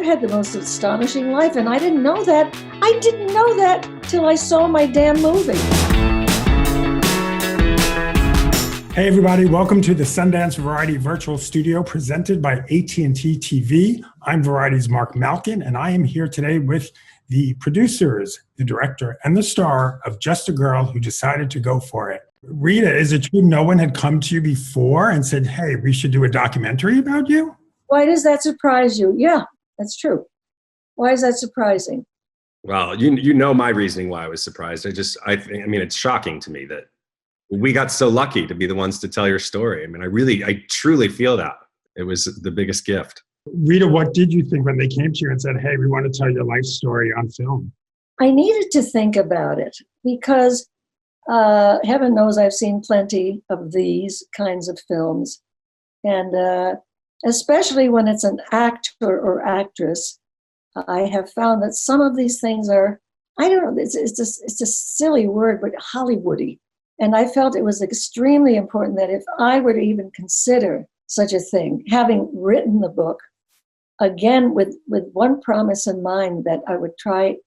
I've had the most astonishing life, and I didn't know that. I didn't know that till I saw my damn movie. Hey everybody, welcome to the Sundance Variety Virtual Studio presented by AT&T TV. I'm Variety's Mark Malkin, and I am here today with the producers, the director, and the star of Just a Girl Who Decided to Go For It. Rita, is it true no one had come to you before and said, hey, we should do a documentary about you? Why does that surprise you? Yeah, that's true. Why is that surprising? Well, you know my reasoning why I was surprised. I mean, it's shocking to me that we got so lucky to be the ones to tell your story. I mean, I truly feel that. It was the biggest gift. Rita, what did you think when they came to you and said, hey, we want to tell your life story on film? I needed to think about it because heaven knows I've seen plenty of these kinds of films. And especially when it's an actor or actress, I have found that some of these things are, I don't know, it's a silly word, but Hollywoody. And I felt it was extremely important that if I were to even consider such a thing, having written the book, again, with one promise in mind, that I would try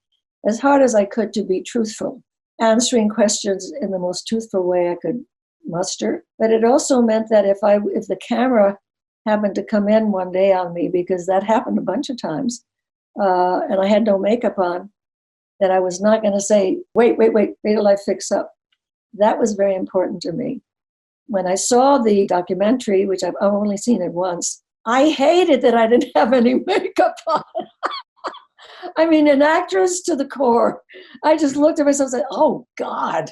as hard as I could to be truthful, answering questions in the most truthful way I could muster. But it also meant that if the camera happened to come in one day on me, because that happened a bunch of times, and I had no makeup on, that I was not going to say, wait till I fix up. That was very important to me. When I saw the documentary, which I've only seen it once, I hated that I didn't have any makeup on. I mean, an actress to the core. I just looked at myself and said, oh, God.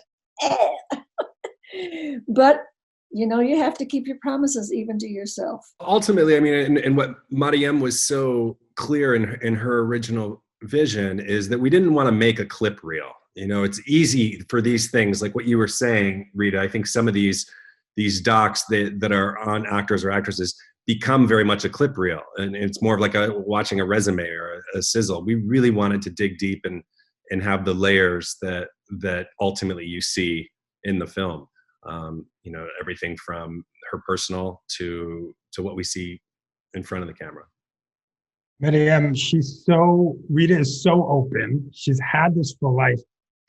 But, you know, you have to keep your promises even to yourself. Ultimately, I mean, and what Mariam was so clear in her original vision is that we didn't want to make a clip reel. You know, it's easy for these things, like what you were saying, Rita. I think some of these docs that are on actors or actresses become very much a clip reel, and it's more of like watching a resume or a sizzle. We really wanted to dig deep and have the layers that ultimately you see in the film. You know, everything from her personal to what we see in front of the camera. Mariam, Rita is so open. She's had this for life.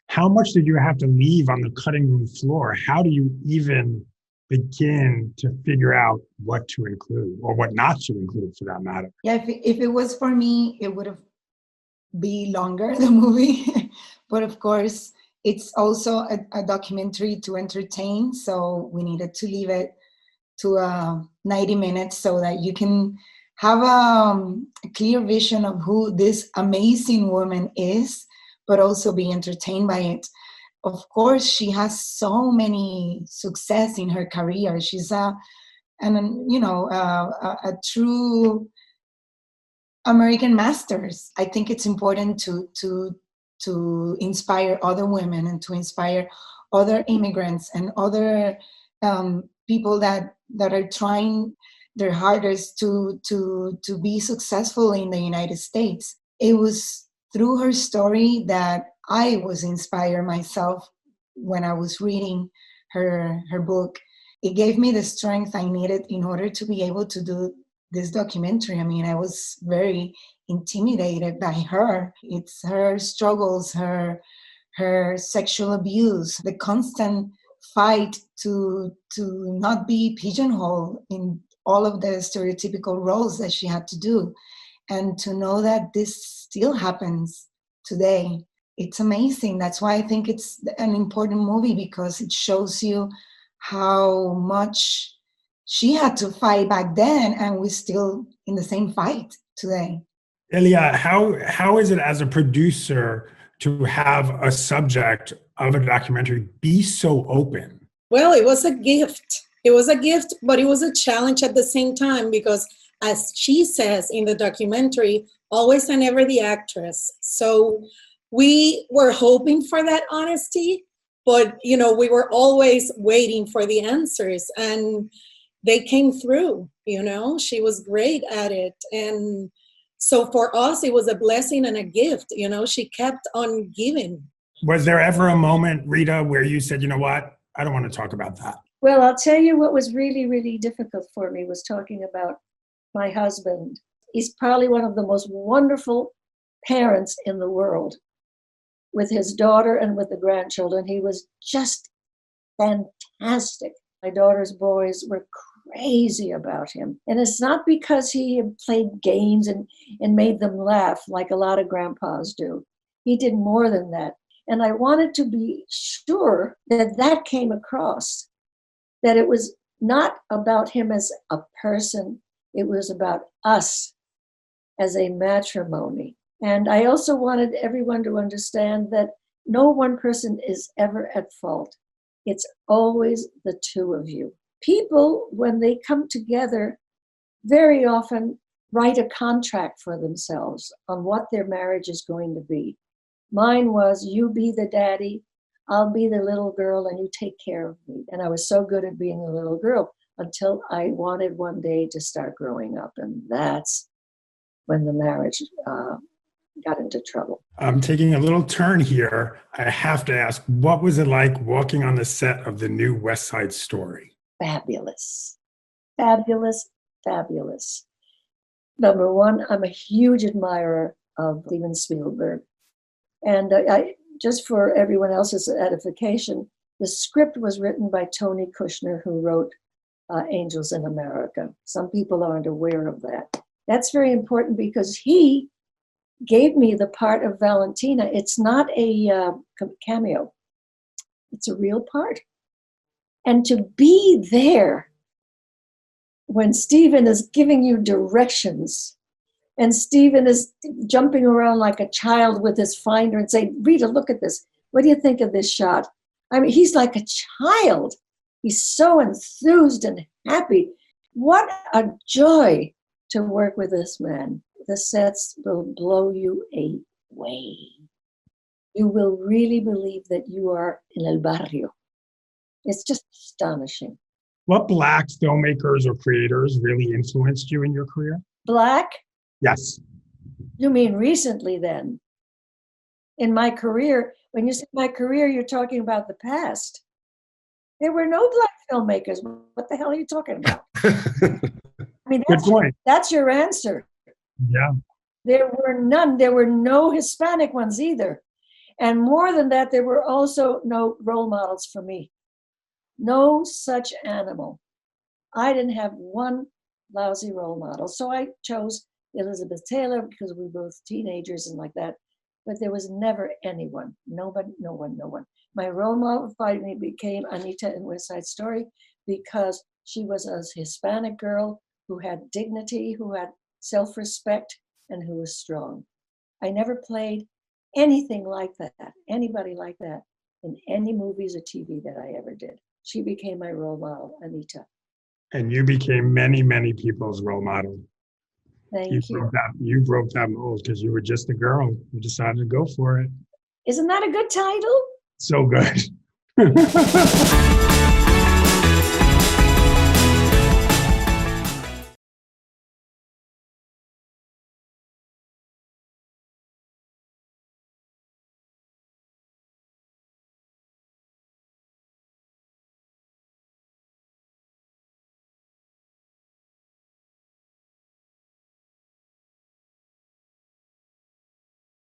How much did you have to leave on the cutting room floor? How do you even begin to figure out what to include or what not to include, for that matter? Yeah, if it was for me, it would have been longer, the movie. But of course, it's also a documentary to entertain. So we needed to leave it to 90 minutes so that you can have a clear vision of who this amazing woman is, but also be entertained by it. Of course, she has so many success in her career. She's a true American masters. I think it's important to inspire other women and to inspire other immigrants and other people that are trying their hardest to be successful in the United States. It was through her story that I was inspired myself when I was reading her book. It gave me the strength I needed in order to be able to do this documentary. I mean, I was very intimidated by her. It's her struggles, her sexual abuse, the constant fight to not be pigeonholed in all of the stereotypical roles that she had to do. And to know that this still happens today, it's amazing. That's why I think it's an important movie, because it shows you how much she had to fight back then, and we're still in the same fight today. Elia, how is it as a producer to have a subject of a documentary be so open? Well, it was a gift. It was a gift, but it was a challenge at the same time, because as she says in the documentary, always and ever the actress. So we were hoping for that honesty, but you know, we were always waiting for the answers, and they came through. You know, she was great at it. And so for us, it was a blessing and a gift. You know, she kept on giving. Was there ever a moment, Rita, where you said, you know what, I don't want to talk about that? Well, I'll tell you what was really, really difficult for me was talking about my husband. he's probably one of the most wonderful parents in the world. With his daughter and with the grandchildren, he was just fantastic. My daughter's boys were crazy about him. And it's not because he played games and made them laugh like a lot of grandpas do. He did more than that. And I wanted to be sure that that came across, that it was not about him as a person, it was about us as a matrimony. And I also wanted everyone to understand that no one person is ever at fault. It's always the two of you. People, when they come together, very often write a contract for themselves on what their marriage is going to be. Mine was, you be the daddy, I'll be the little girl, and you take care of me. And I was so good at being a little girl until I wanted one day to start growing up. And that's when the marriage got into trouble. I'm taking a little turn here. I have to ask, what was it like walking on the set of the new West Side Story? Fabulous, fabulous, fabulous. Number one, I'm a huge admirer of Steven Spielberg. And I just for everyone else's edification, the script was written by Tony Kushner, who wrote Angels in America. Some people aren't aware of that. That's very important because he gave me the part of Valentina. It's not a cameo. It's a real part. And to be there when Steven is giving you directions and Steven is jumping around like a child with his finder and saying, Rita, look at this. What do you think of this shot? I mean, he's like a child. He's so enthused and happy. What a joy to work with this man. The sets will blow you away. You will really believe that you are in el barrio. It's just astonishing. What Black filmmakers or creators really influenced you in your career? Black? Yes. You mean recently then? In my career, when you say my career, you're talking about the past. There were no Black filmmakers. What the hell are you talking about? I mean, Good point. That's your answer. Yeah. There were none. There were no Hispanic ones either. And more than that, there were also no role models for me. No such animal. I didn't have one lousy role model. So I chose Elizabeth Taylor because we were both teenagers and like that. But there was never anyone. Nobody, no one. My role model finally became Anita in West Side Story because she was a Hispanic girl who had dignity, who had self-respect, and who was strong. I never played anything like that, anybody like that, in any movies or TV that I ever did. She became my role model, Anita. And you became many, many people's role model. Thank you. You broke that mold because you were just a girl. You decided to go for it. Isn't that a good title? So good.